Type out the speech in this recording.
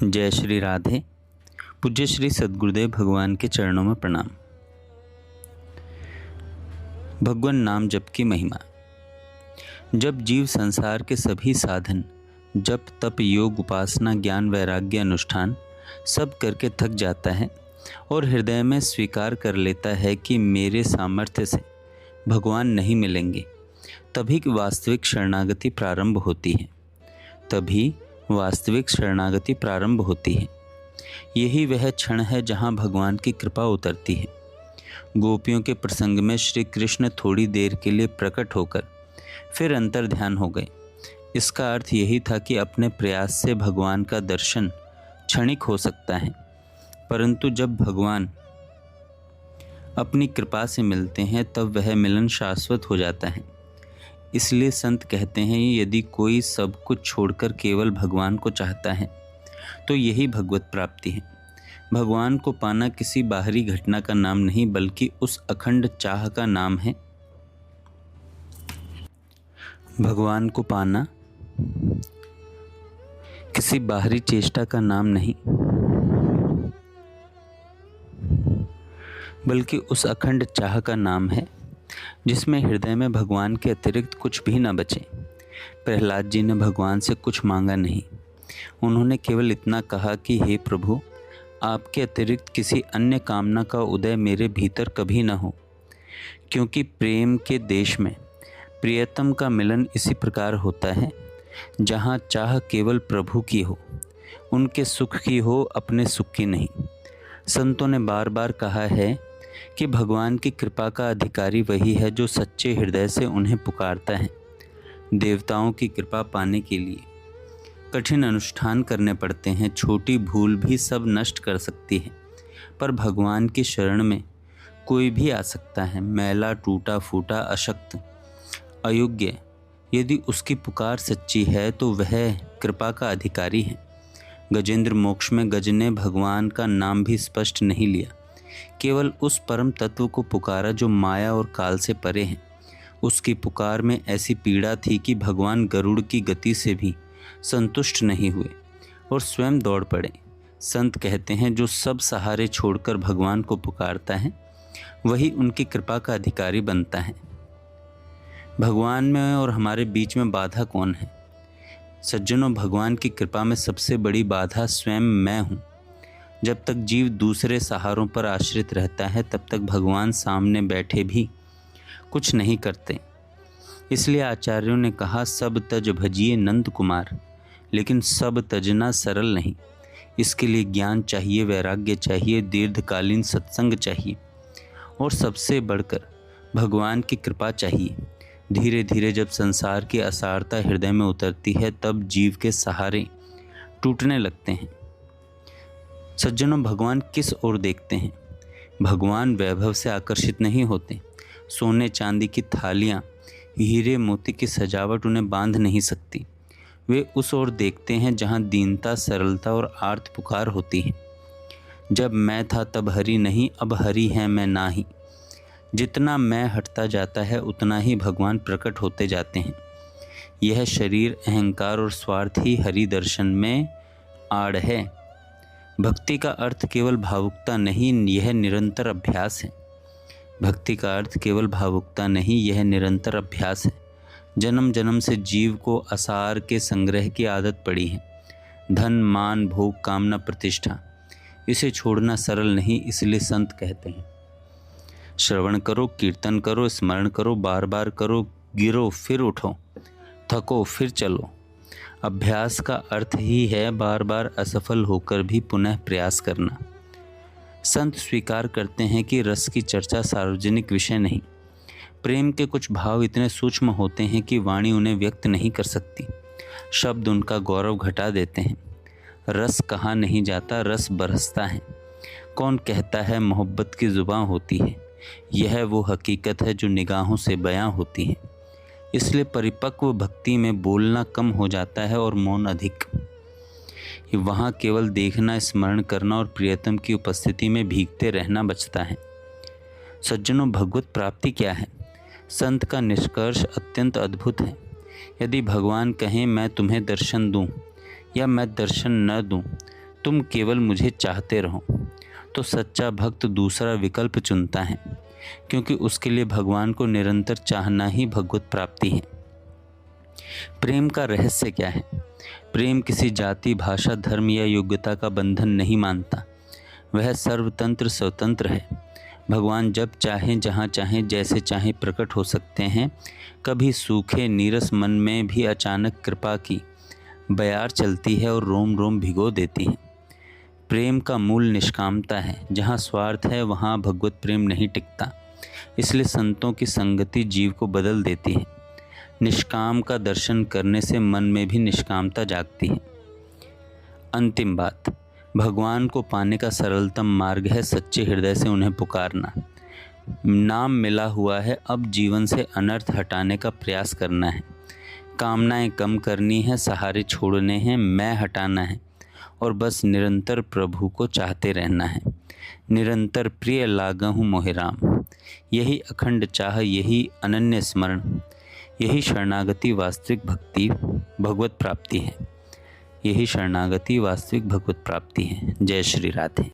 जय श्री राधे। पूज्य श्री सद्गुरुदेव भगवान के चरणों में प्रणाम। भगवान नाम जप की महिमा। जब जीव संसार के सभी साधन जप तप योग उपासना ज्ञान वैराग्य अनुष्ठान सब करके थक जाता है और हृदय में स्वीकार कर लेता है कि मेरे सामर्थ्य से भगवान नहीं मिलेंगे, तभी वास्तविक शरणागति प्रारंभ होती है। यही वह क्षण है जहाँ भगवान की कृपा उतरती है। गोपियों के प्रसंग में श्री कृष्ण थोड़ी देर के लिए प्रकट होकर फिर अंतर ध्यान हो गए। इसका अर्थ यही था कि अपने प्रयास से भगवान का दर्शन क्षणिक हो सकता है, परंतु जब भगवान अपनी कृपा से मिलते हैं तब वह मिलन शाश्वत हो जाता है। इसलिए संत कहते हैं, यदि कोई सब कुछ छोड़कर केवल भगवान को चाहता है तो यही भगवत प्राप्ति है। भगवान को पाना किसी बाहरी घटना का नाम नहीं, बल्कि उस अखंड चाह का नाम है। भगवान को पाना किसी बाहरी चेष्टा का नाम नहीं, बल्कि उस अखंड चाह का नाम है जिसमें हृदय में भगवान के अतिरिक्त कुछ भी न बचे। प्रहलाद जी ने भगवान से कुछ मांगा नहीं, उन्होंने केवल इतना कहा कि हे प्रभु, आपके अतिरिक्त किसी अन्य कामना का उदय मेरे भीतर कभी न हो, क्योंकि प्रेम के देश में प्रियतम का मिलन इसी प्रकार होता है, जहाँ चाह केवल प्रभु की हो, उनके सुख की हो, अपने सुख की नहीं। संतों ने बार बार कहा है कि भगवान की कृपा का अधिकारी वही है जो सच्चे हृदय से उन्हें पुकारता है। देवताओं की कृपा पाने के लिए कठिन अनुष्ठान करने पड़ते हैं, छोटी भूल भी सब नष्ट कर सकती है, पर भगवान की शरण में कोई भी आ सकता है, मैला टूटा फूटा अशक्त अयोग्य। यदि उसकी पुकार सच्ची है तो वह कृपा का अधिकारी है। गजेंद्र मोक्ष में गज ने भगवान का नाम भी स्पष्ट नहीं लिया, केवल उस परम तत्व को पुकारा जो माया और काल से परे है। उसकी पुकार में ऐसी पीड़ा थी कि भगवान गरुड़ की गति से भी संतुष्ट नहीं हुए और स्वयं दौड़ पड़े। संत कहते हैं, जो सब सहारे छोड़कर भगवान को पुकारता है वही उनकी कृपा का अधिकारी बनता है। भगवान में और हमारे बीच में बाधा कौन है? सज्जनों, भगवान की कृपा में सबसे बड़ी बाधा स्वयं मैं हूँ। जब तक जीव दूसरे सहारों पर आश्रित रहता है तब तक भगवान सामने बैठे भी कुछ नहीं करते। इसलिए आचार्यों ने कहा, सब तज भजिए नंद कुमार, लेकिन सब तजना सरल नहीं। इसके लिए ज्ञान चाहिए, वैराग्य चाहिए, दीर्घकालीन सत्संग चाहिए और सबसे बढ़कर भगवान की कृपा चाहिए। धीरे धीरे जब संसार की असारता हृदय में उतरती है तब जीव के सहारे टूटने लगते हैं। सज्जनों, भगवान किस ओर देखते हैं? भगवान वैभव से आकर्षित नहीं होते। सोने चांदी की थालियाँ, हीरे मोती की सजावट उन्हें बांध नहीं सकती। वे उस ओर देखते हैं जहाँ दीनता, सरलता और आर्त पुकार होती है। जब मैं था तब हरि नहीं, अब हरि है मैं नाही। जितना मैं हटता जाता है उतना ही भगवान प्रकट होते जाते हैं। यह शरीर, अहंकार और स्वार्थ ही हरि दर्शन में आड़ है। भक्ति का अर्थ केवल भावुकता नहीं, यह निरंतर अभ्यास है। भक्ति का अर्थ केवल भावुकता नहीं, यह निरंतर अभ्यास है। जन्म जन्म से जीव को आसार के संग्रह की आदत पड़ी है। धन मान भोग कामना प्रतिष्ठा, इसे छोड़ना सरल नहीं। इसलिए संत कहते हैं, श्रवण करो, कीर्तन करो, स्मरण करो, बार बार करो, गिरो फिर उठो, थको फिर चलो। अभ्यास का अर्थ ही है बार बार असफल होकर भी पुनः प्रयास करना। संत स्वीकार करते हैं कि रस की चर्चा सार्वजनिक विषय नहीं। प्रेम के कुछ भाव इतने सूक्ष्म होते हैं कि वाणी उन्हें व्यक्त नहीं कर सकती। शब्द उनका गौरव घटा देते हैं। रस कहा नहीं जाता, रस बरसता है। कौन कहता है मोहब्बत की जुबान होती है? यह वो हकीकत है जो निगाहों से बयां होती है। इसलिए परिपक्व भक्ति में बोलना कम हो जाता है और मौन अधिक। वहाँ केवल देखना, स्मरण करना और प्रियतम की उपस्थिति में भीगते रहना बचता है। सज्जनों, भगवत प्राप्ति क्या है? संत का निष्कर्ष अत्यंत अद्भुत है। यदि भगवान कहें मैं तुम्हें दर्शन दूं या मैं दर्शन न दूं, तुम केवल मुझे चाहते रहो। तो सच्चा भक्त दूसरा विकल्प चुनता है, क्योंकि उसके लिए भगवान को निरंतर चाहना ही भगवत प्राप्ति है। प्रेम का रहस्य क्या है? प्रेम किसी जाति, भाषा, धर्म या योग्यता का बंधन नहीं मानता। वह सर्वतंत्र स्वतंत्र है। भगवान जब चाहें, जहाँ चाहें, जैसे चाहें प्रकट हो सकते हैं। कभी सूखे नीरस मन में भी अचानक कृपा की बयार चलती है और रोम रोम भिगो देती है। प्रेम का मूल निष्कामता है। जहाँ स्वार्थ है वहाँ भगवत प्रेम नहीं टिकता। इसलिए संतों की संगति जीव को बदल देती है। निष्काम का दर्शन करने से मन में भी निष्कामता जागती है। अंतिम बात, भगवान को पाने का सरलतम मार्ग है सच्चे हृदय से उन्हें पुकारना। नाम मिला हुआ है, अब जीवन से अनर्थ हटाने का प्रयास करना है। कामनाएं कम करनी है, सहारे छोड़ने हैं, मैं हटाना है और बस निरंतर प्रभु को चाहते रहना है। निरंतर प्रिय लागहु मोहि राम। यही अखंड चाह, यही अनन्य स्मरण, यही शरणागति वास्तविक भक्ति भगवत प्राप्ति है। यही शरणागति वास्तविक भगवत प्राप्ति है। जय श्री राधे।